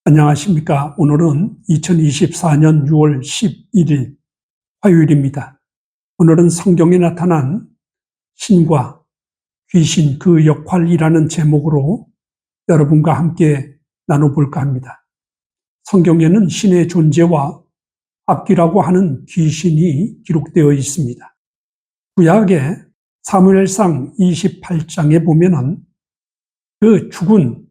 안녕하십니까. 오늘은 2024년 6월 11일 화요일입니다. 오늘은 성경에 나타난 신과 귀신 그 역할이라는 제목으로 여러분과 함께 나눠볼까 합니다. 성경에는 신의 존재와 악귀라고 하는 귀신이 기록되어 있습니다. 구약의 사무엘상 28장에 보면은 그 죽은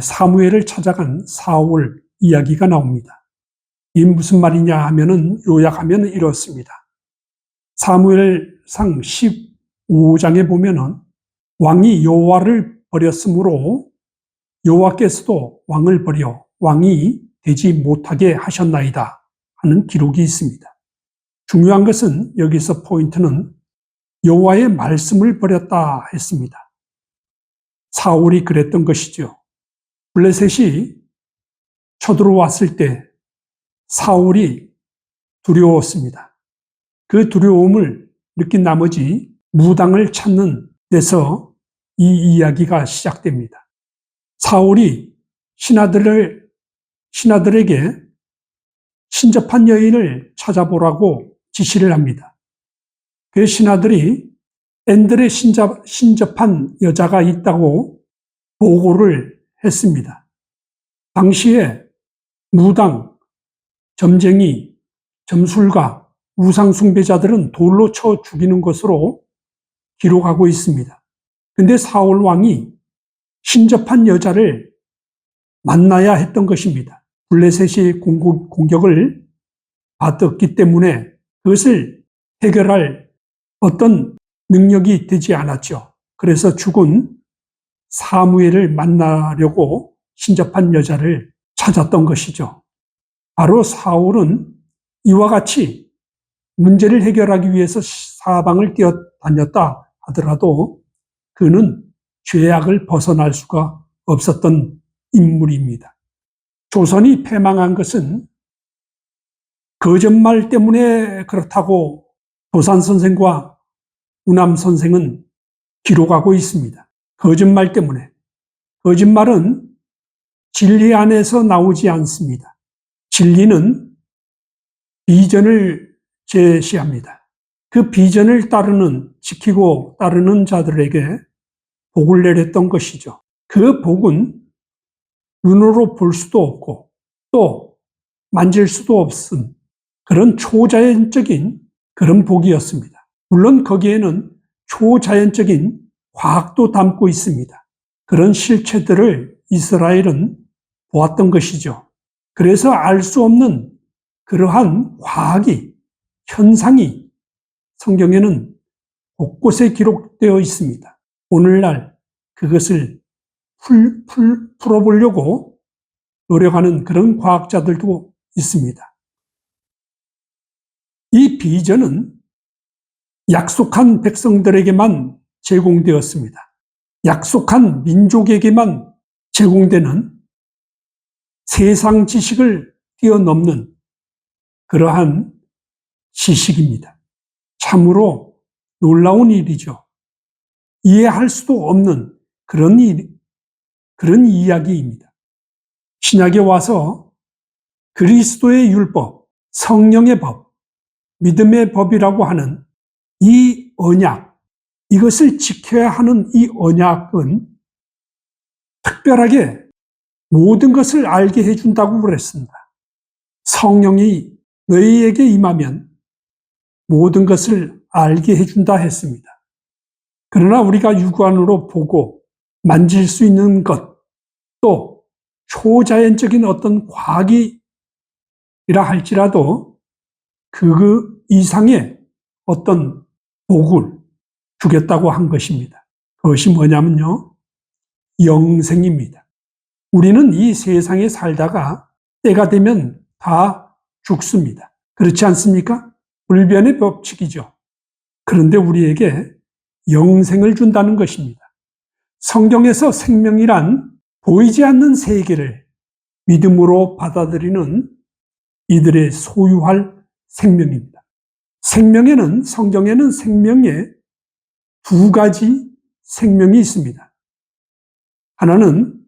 사무엘을 찾아간 사울 이야기가 나옵니다. 이게 무슨 말이냐 하면은 요약하면 이렇습니다. 사무엘상 15장에 보면은 왕이 여호와를 버렸으므로 여호와께서도 왕을 버려 왕이 되지 못하게 하셨나이다 하는 기록이 있습니다. 중요한 것은 여기서 포인트는 여호와의 말씀을 버렸다 했습니다. 사울이 그랬던 것이죠. 블레셋이 쳐들어왔을 때 사울이 두려웠습니다. 그 두려움을 느낀 나머지 무당을 찾는 데서 이 이야기가 시작됩니다. 사울이 신하들에게 신접한 여인을 찾아보라고 지시를 합니다. 그 신하들이 엔들에 신접한 여자가 있다고 보고를 했습니다. 당시에 무당, 점쟁이, 점술가, 우상숭배자들은 돌로 쳐 죽이는 것으로 기록하고 있습니다. 근데 사울 왕이 신접한 여자를 만나야 했던 것입니다. 블레셋이 공격을 받았기 때문에 그것을 해결할 어떤 능력이 되지 않았죠. 그래서 죽은 사무엘을 만나려고 신접한 여자를 찾았던 것이죠. 바로 사울은 이와 같이 문제를 해결하기 위해서 사방을 뛰어다녔다 하더라도 그는 죄악을 벗어날 수가 없었던 인물입니다. 조선이 패망한 것은 거짓말 때문에 그렇다고 도산 선생과 우남 선생은 기록하고 있습니다. 거짓말 때문에. 거짓말은 진리 안에서 나오지 않습니다. 진리는 비전을 제시합니다. 그 비전을 지키고 따르는 자들에게 복을 내렸던 것이죠. 그 복은 눈으로 볼 수도 없고 또 만질 수도 없은 그런 초자연적인 그런 복이었습니다. 물론 거기에는 초자연적인 과학도 담고 있습니다. 그런 실체들을 이스라엘은 보았던 것이죠. 그래서 알 수 없는 그러한 과학이, 현상이 성경에는 곳곳에 기록되어 있습니다. 오늘날 그것을 풀어보려고 노력하는 그런 과학자들도 있습니다. 이 비전은 약속한 백성들에게만 제공되었습니다. 약속한 민족에게만 제공되는 세상 지식을 뛰어넘는 그러한 지식입니다. 참으로 놀라운 일이죠. 이해할 수도 없는 그런 이야기입니다. 신약에 와서 그리스도의 율법, 성령의 법, 믿음의 법이라고 하는 이 언약, 이것을 지켜야 하는 이 언약은 특별하게 모든 것을 알게 해준다고 그랬습니다. 성령이 너희에게 임하면 모든 것을 알게 해준다 했습니다. 그러나 우리가 육안으로 보고 만질 수 있는 것, 또 초자연적인 어떤 과학이라 할지라도 그 이상의 어떤 복을 주겠다고 한 것입니다. 그것이 뭐냐면요, 영생입니다. 우리는 이 세상에 살다가 때가 되면 다 죽습니다. 그렇지 않습니까? 불변의 법칙이죠. 그런데 우리에게 영생을 준다는 것입니다. 성경에서 생명이란 보이지 않는 세계를 믿음으로 받아들이는 이들의 소유할 생명입니다. 성경에는 생명에 두 가지 생명이 있습니다. 하나는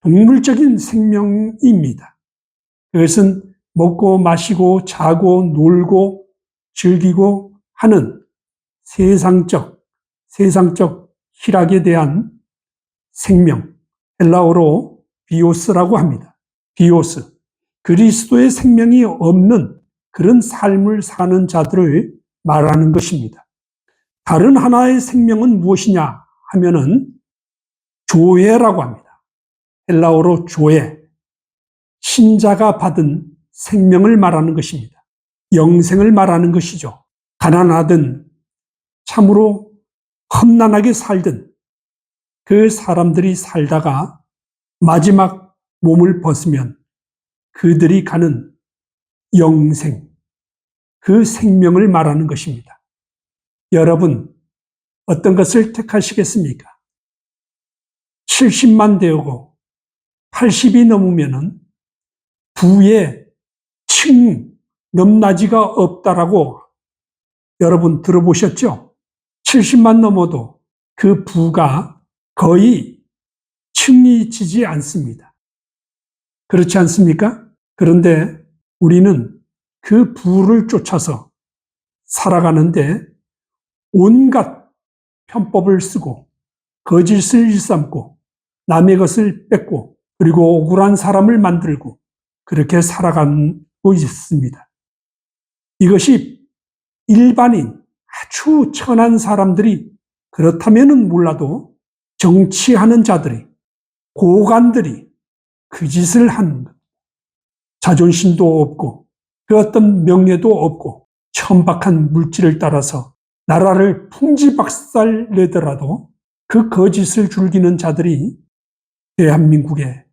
동물적인 생명입니다. 그것은 먹고 마시고 자고 놀고 즐기고 하는 세상적 희락에 대한 생명, 헬라어로 비오스라고 합니다. 비오스, 그리스도의 생명이 없는 그런 삶을 사는 자들을 말하는 것입니다. 다른 하나의 생명은 무엇이냐 하면은 조회라고 합니다. 헬라어로 조회, 신자가 받은 생명을 말하는 것입니다. 영생을 말하는 것이죠. 가난하든 참으로 험난하게 살든 그 사람들이 살다가 마지막 몸을 벗으면 그들이 가는 영생, 그 생명을 말하는 것입니다. 여러분, 어떤 것을 택하시겠습니까? 70만 되고 80이 넘으면은 부의 층 넘나지가 없다라고 여러분 들어보셨죠? 70만 넘어도 그 부가 거의 층이 지지 않습니다. 그렇지 않습니까? 그런데 우리는 그 부를 쫓아서 살아가는데 온갖 편법을 쓰고 거짓을 일삼고 남의 것을 뺏고 그리고 억울한 사람을 만들고 그렇게 살아가고 있습니다. 이것이 일반인, 아주 천한 사람들이 그렇다면은 몰라도 정치하는 자들이, 고관들이 그 짓을 하는 것. 자존심도 없고 그 어떤 명예도 없고 천박한 물질을 따라서 나라를 풍지박살 내더라도 그 거짓을 즐기는 자들이 대한민국의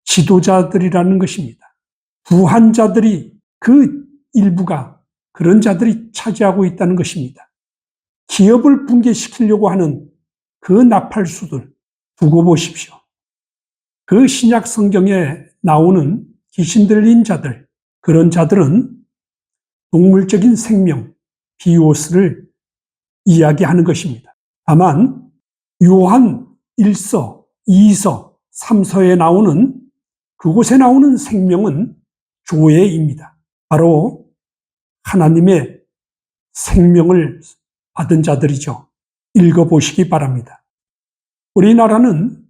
지도자들이라는 것입니다. 부한 자들이 그 일부가 그런 자들이 차지하고 있다는 것입니다. 기업을 붕괴시키려고 하는 그 나팔수들 두고 보십시오. 그 신약 성경에 나오는 귀신 들린 자들, 그런 자들은 동물적인 생명, 비오스를 이야기하는 것입니다. 다만 요한 1서, 2서, 3서에 나오는 그곳에 나오는 생명은 조회입니다. 바로 하나님의 생명을 받은 자들이죠. 읽어보시기 바랍니다. 우리나라는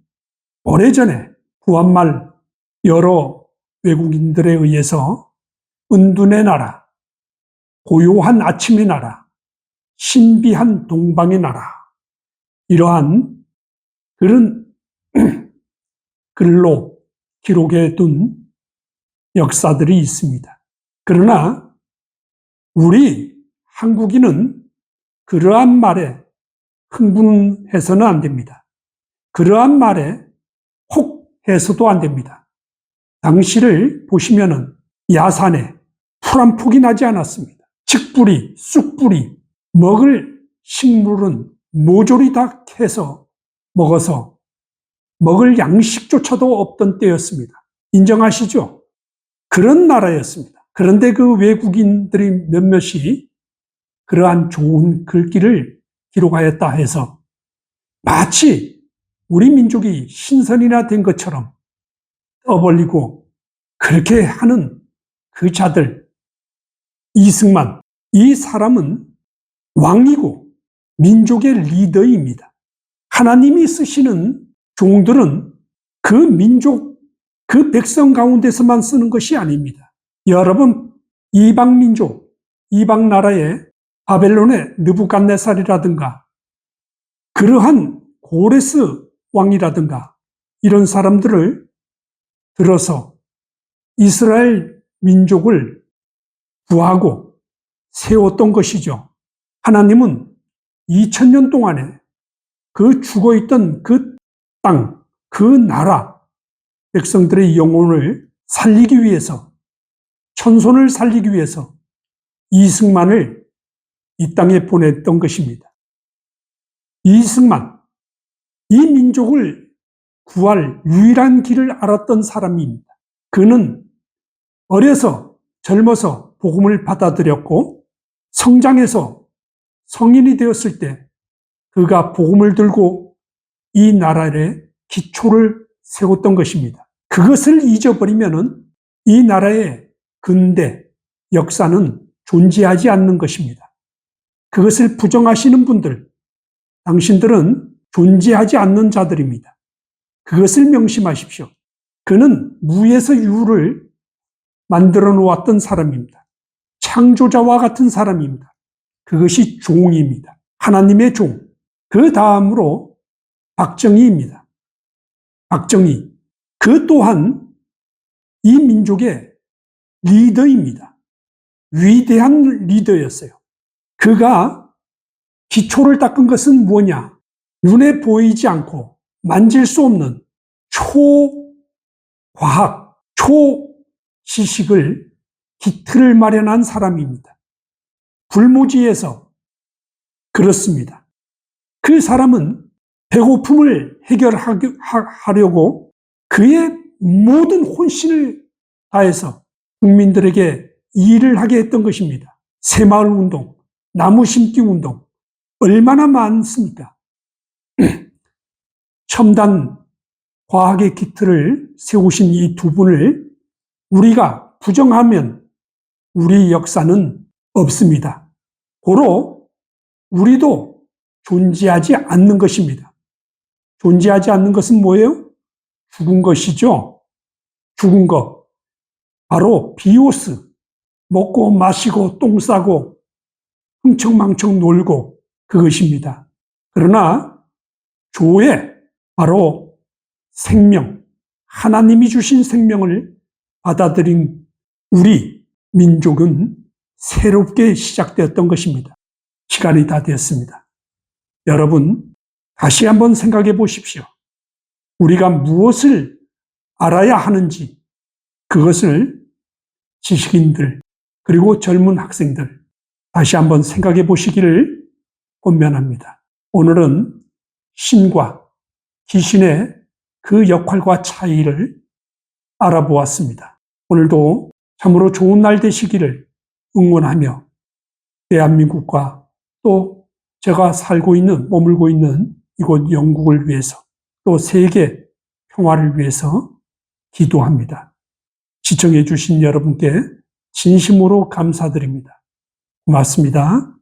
오래전에 구한말 여러 외국인들에 의해서 은둔의 나라, 고요한 아침의 나라, 신비한 동방의 나라, 이러한 그런 글로 기록해 둔 역사들이 있습니다. 그러나 우리 한국인은 그러한 말에 흥분해서는 안 됩니다. 그러한 말에 혹 해서도 안 됩니다. 당시를 보시면은 야산에 풀 한 폭이 나지 않았습니다. 칡뿌리, 쑥뿌리, 먹을 식물은 모조리 다 캐서 먹어서 먹을 양식조차도 없던 때였습니다. 인정하시죠? 그런 나라였습니다. 그런데 그 외국인들이 몇몇이 그러한 좋은 글귀를 기록하였다 해서 마치 우리 민족이 신선이나 된 것처럼 떠벌리고 그렇게 하는 그 자들, 이승만, 이 사람은 왕이고 민족의 리더입니다. 하나님이 쓰시는 종들은 그 민족, 그 백성 가운데서만 쓰는 것이 아닙니다. 여러분, 이방 민족, 이방 나라의 바벨론의 느부갓네살이라든가 그러한 고레스 왕이라든가 이런 사람들을 들어서 이스라엘 민족을 구하고 세웠던 것이죠. 하나님은 2000년 동안에 그 죽어있던 그 땅, 그 나라, 백성들의 영혼을 살리기 위해서, 천손을 살리기 위해서 이승만을 이 땅에 보냈던 것입니다. 이승만, 이 민족을 구할 유일한 길을 알았던 사람입니다. 그는 어려서 젊어서 복음을 받아들였고 성장해서 성인이 되었을 때 그가 복음을 들고 이 나라의 기초를 세웠던 것입니다. 그것을 잊어버리면은 이 나라의 근대 역사는 존재하지 않는 것입니다. 그것을 부정하시는 분들, 당신들은 존재하지 않는 자들입니다. 그것을 명심하십시오. 그는 무에서 유를 만들어 놓았던 사람입니다. 창조자와 같은 사람입니다. 그것이 종입니다. 하나님의 종. 그 다음으로 박정희입니다. 박정희. 그 또한 이 민족의 리더입니다. 위대한 리더였어요. 그가 기초를 닦은 것은 뭐냐? 눈에 보이지 않고 만질 수 없는 초과학, 초지식을 기틀을 마련한 사람입니다. 불모지에서 그렇습니다. 그 사람은 배고픔을 해결하려고 그의 모든 혼신을 다해서 국민들에게 일을 하게 했던 것입니다. 새마을 운동, 나무 심기 운동, 얼마나 많습니까? 첨단 과학의 기틀을 세우신 이 두 분을 우리가 부정하면 우리 역사는 없습니다. 고로 우리도 존재하지 않는 것입니다. 존재하지 않는 것은 뭐예요? 죽은 것이죠. 죽은 것. 바로 비오스. 먹고 마시고 똥 싸고 흥청망청 놀고 그것입니다. 그러나 조에 바로 생명, 하나님이 주신 생명을 받아들인 우리 민족은 새롭게 시작되었던 것입니다. 시간이 다 되었습니다. 여러분, 다시 한번 생각해 보십시오. 우리가 무엇을 알아야 하는지 그것을 지식인들 그리고 젊은 학생들 다시 한번 생각해 보시기를 권면합니다. 오늘은 신과 귀신의 그 역할과 차이를 알아보았습니다. 오늘도 참으로 좋은 날 되시기를 응원하며 대한민국과 또 제가 살고 있는, 머물고 있는 이곳 영국을 위해서 또 세계 평화를 위해서 기도합니다. 시청해 주신 여러분께 진심으로 감사드립니다. 고맙습니다.